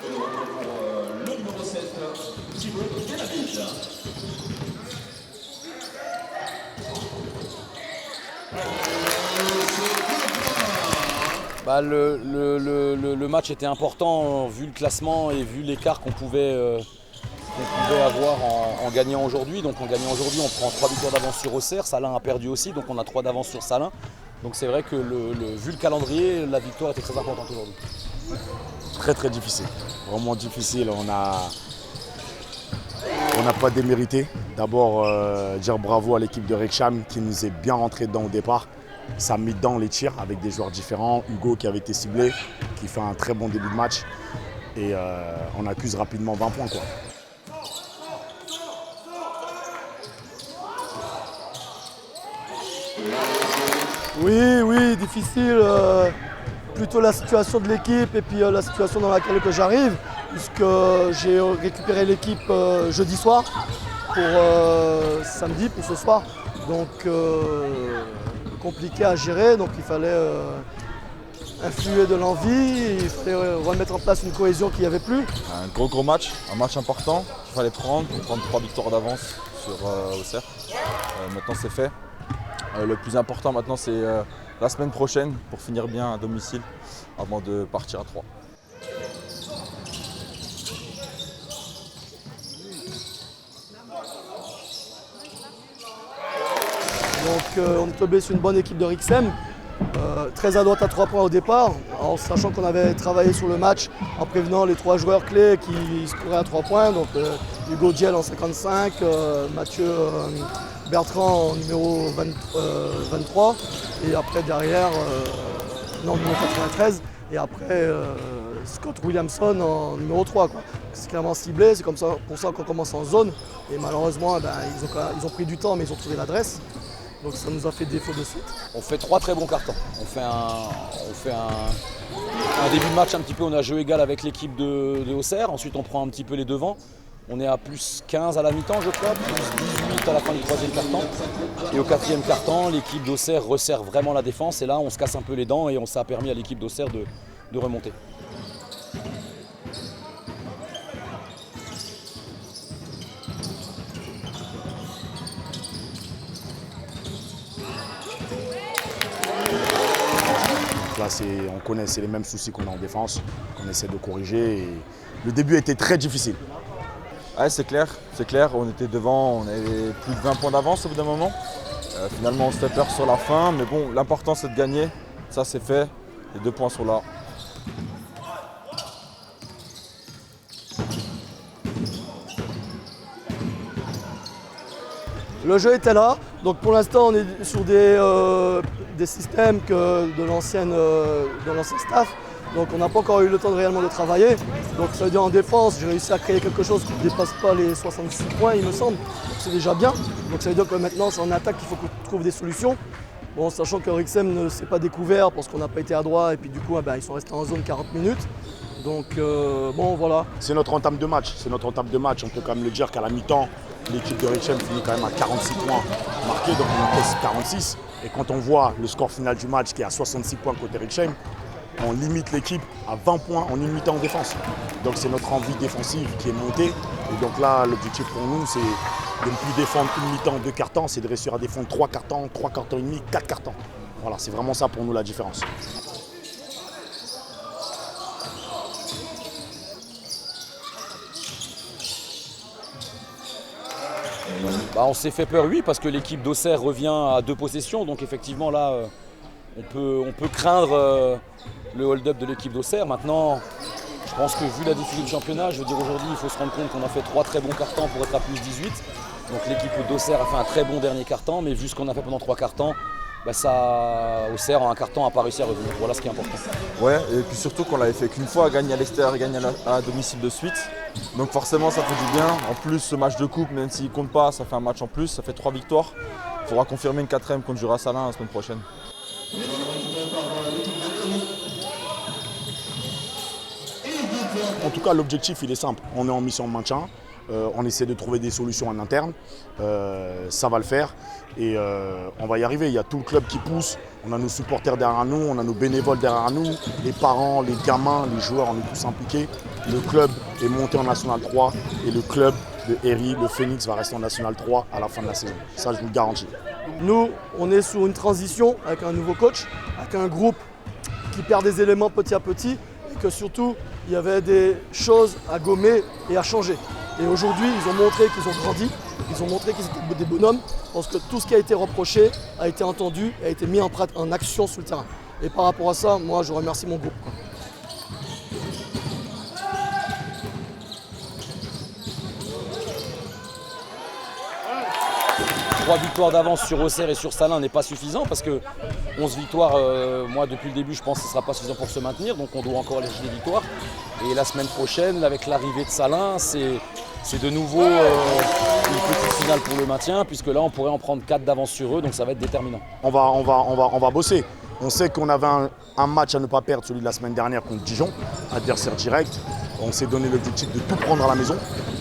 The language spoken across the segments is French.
Et le retour pour le numéro 7, Thibaut Guénaville. Le match était important vu le classement et vu l'écart qu'on pouvait avoir en gagnant aujourd'hui. Donc en gagnant aujourd'hui, on prend 3 victoires d'avance sur Auxerre. Salins a perdu aussi, donc on a 3 d'avance sur Salins. Donc c'est vrai que vu le calendrier, la victoire était très importante aujourd'hui. Très très difficile, vraiment difficile. On n'a pas démérité. D'abord, dire bravo à l'équipe de Rexham qui nous est bien rentré dedans au départ. Ça a mis dedans les tirs avec des joueurs différents. Hugo qui avait été ciblé, qui fait un très bon début de match. Et on accuse rapidement 20 points, quoi. Oui, difficile. Plutôt la situation de l'équipe et puis la situation dans laquelle que j'arrive, puisque j'ai récupéré l'équipe jeudi soir pour samedi, pour ce soir. Donc compliqué à gérer, donc il fallait influer de l'envie, il fallait remettre en place une cohésion qu'il n'y avait plus. Un gros match, un match important qu'il fallait prendre pour prendre 3 victoires d'avance sur Auxerre. Maintenant c'est fait. Le plus important maintenant c'est la semaine prochaine pour finir bien à domicile avant de partir à 3. Donc on est tombé sur une bonne équipe de Rixem, très à droite à 3 points au départ, en sachant qu'on avait travaillé sur le match en prévenant les 3 joueurs clés qui scoraient à 3 points, donc Hugo Diel en 55, Mathieu Bertrand en numéro 23, et après derrière, numéro 93, et après Scott Williamson en numéro 3. C'est clairement ciblé, c'est pour ça qu'on commence en zone, et malheureusement ils ont pris du temps mais ils ont trouvé l'adresse. Donc ça nous a fait défaut de suite. On fait 3 très bons cartons. On fait un début de match un petit peu, on a jeu égal avec l'équipe de Auxerre. Ensuite on prend un petit peu les devants. On est à plus 15 à la mi-temps je crois, plus 18 à la fin du 3e carton. Et au 4e carton, l'équipe d'Auxerre resserre vraiment la défense. Et là on se casse un peu les dents et ça a permis à l'équipe d'Auxerre de remonter. Là, on connaît, c'est les mêmes soucis qu'on a en défense, qu'on essaie de corriger. Et le début a été très difficile. Ouais, c'est clair, on était devant, on avait plus de 20 points d'avance au bout d'un moment. Finalement on se fait peur sur la fin, mais bon, l'important c'est de gagner, ça c'est fait, les 2 points sont là. Le jeu était là, donc pour l'instant on est sur des systèmes de l'ancien staff, donc on n'a pas encore eu le temps réellement de travailler. Donc ça veut dire en défense, j'ai réussi à créer quelque chose qui ne dépasse pas les 66 points il me semble, c'est déjà bien. Donc ça veut dire que maintenant c'est en attaque qu'il faut qu'on trouve des solutions. Bon, sachant que Rixem ne s'est pas découvert parce qu'on n'a pas été à droit et puis du coup ils sont restés en zone 40 minutes. Donc bon voilà. C'est notre entame de match, on peut quand même le dire qu'à la mi-temps, l'équipe de Rexham finit quand même à 46 points marqués, donc on pèse 46. Et quand on voit le score final du match qui est à 66 points côté Rexham, on limite l'équipe à 20 points en une mi-temps en défense. Donc c'est notre envie défensive qui est montée. Et donc là, l'objectif pour nous, c'est de ne plus défendre une mi-temps, 2 cartons, c'est de réussir à défendre 3 cartons, 3 cartons et demi, 4 cartons. Voilà, c'est vraiment ça pour nous la différence. On s'est fait peur, oui, parce que l'équipe d'Auxerre revient à 2 possessions. Donc effectivement, là, on peut craindre le hold-up de l'équipe d'Auxerre. Maintenant, je pense que vu la difficulté du championnat, je veux dire aujourd'hui, il faut se rendre compte qu'on a fait 3 très bons cartons pour être à plus 18. Donc l'équipe d'Auxerre a fait un très bon dernier carton, mais vu ce qu'on a fait pendant 3 cartons, Auxerre en un carton n'a pas réussi à revenir. Voilà ce qui est important. Ouais, et puis surtout qu'on l'avait fait qu'une fois, gagner à l'extérieur et gagner à domicile de suite. Donc forcément ça fait du bien. En plus ce match de coupe, même s'il ne compte pas, ça fait un match en plus, ça fait 3 victoires. Il faudra confirmer une 4e contre Jura Salins la semaine prochaine. En tout cas, l'objectif il est simple. On est en mission de maintien. on essaie de trouver des solutions en interne. Ça va le faire et on va y arriver. Il y a tout le club qui pousse, on a nos supporters derrière nous, on a nos bénévoles derrière nous, les parents, les gamins, les joueurs, on est tous impliqués. Le club est monté en National 3 et le club de Herry, le Phoenix, va rester en National 3 à la fin de la saison. Ça, je vous le garantis. Nous, on est sur une transition avec un nouveau coach, avec un groupe qui perd des éléments petit à petit et que surtout, il y avait des choses à gommer et à changer. Et aujourd'hui, ils ont montré qu'ils ont grandi, ils ont montré qu'ils étaient des bonhommes, parce que tout ce qui a été reproché a été entendu et a été mis en action sur le terrain. Et par rapport à ça, moi, je remercie mon groupe. 3 victoires d'avance sur Auxerre et sur Salins n'est pas suffisant parce que 11 victoires, moi depuis le début je pense que ce ne sera pas suffisant pour se maintenir, donc on doit encore aller chercher des victoires. Et la semaine prochaine, avec l'arrivée de Salins, c'est de nouveau une petite finale pour le maintien, puisque là on pourrait en prendre 4 d'avance sur eux, donc ça va être déterminant. On va bosser. On sait qu'on avait un match à ne pas perdre, celui de la semaine dernière contre Dijon, adversaire direct. On s'est donné l'objectif de tout prendre à la maison.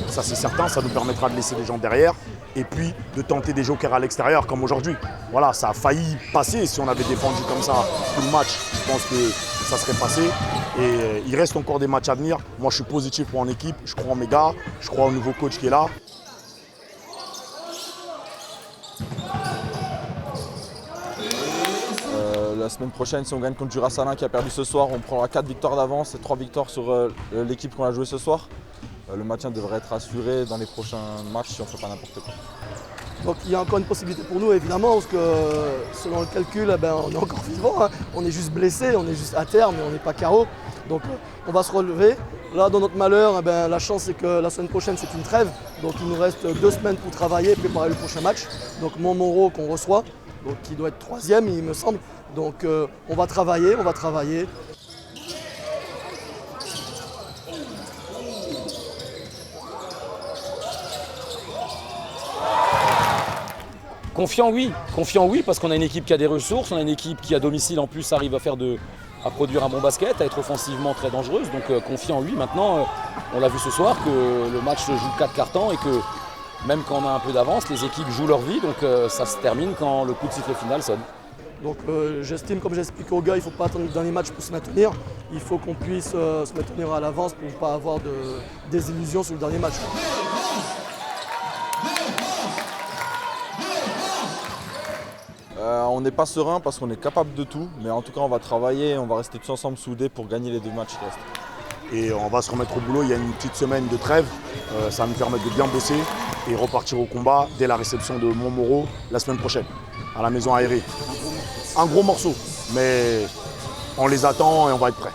Ça c'est certain, ça nous permettra de laisser les gens derrière. Et puis de tenter des jokers à l'extérieur comme aujourd'hui. Voilà, ça a failli passer. Si on avait défendu comme ça tout le match, je pense que ça serait passé. Et il reste encore des matchs à venir. Moi je suis positif pour en équipe, je crois en mes gars, je crois au nouveau coach qui est là. La semaine prochaine, si on gagne contre Jura Salins qui a perdu ce soir, on prendra 4 victoires d'avance et 3 victoires sur l'équipe qu'on a joué ce soir. Le maintien devrait être assuré dans les prochains matchs si on ne fait pas n'importe quoi. Donc il y a encore une possibilité pour nous évidemment, parce que selon le calcul, on est encore vivant, hein. On est juste blessé, on est juste à terre, mais on n'est pas KO. Donc on va se relever. Là dans notre malheur, la chance c'est que la semaine prochaine c'est une trêve. Donc il nous reste 2 semaines pour travailler et préparer le prochain match. Donc Montmoreau qu'on reçoit, donc, qui doit être 3e il me semble. Donc on va travailler. Confiant oui, parce qu'on a une équipe qui a des ressources, on a une équipe qui à domicile en plus arrive à produire un bon basket, à être offensivement très dangereuse, donc confiant oui. Maintenant, on l'a vu ce soir que le match se joue 4 quarts-temps et que même quand on a un peu d'avance, les équipes jouent leur vie, donc ça se termine quand le coup de sifflet final sonne. Donc j'estime, comme j'explique aux gars, il ne faut pas attendre le dernier match pour se maintenir. Il faut qu'on puisse se maintenir à l'avance pour ne pas avoir de désillusions sur le dernier match. On n'est pas serein parce qu'on est capable de tout, mais en tout cas on va travailler, on va rester tous ensemble soudés pour gagner les 2 matchs qui restent. Et on va se remettre au boulot, il y a une petite semaine de trêve, ça va nous permettre de bien bosser et repartir au combat dès la réception de Montmoreau la semaine prochaine, à la maison aérée. Un gros morceau, mais on les attend et on va être prêts.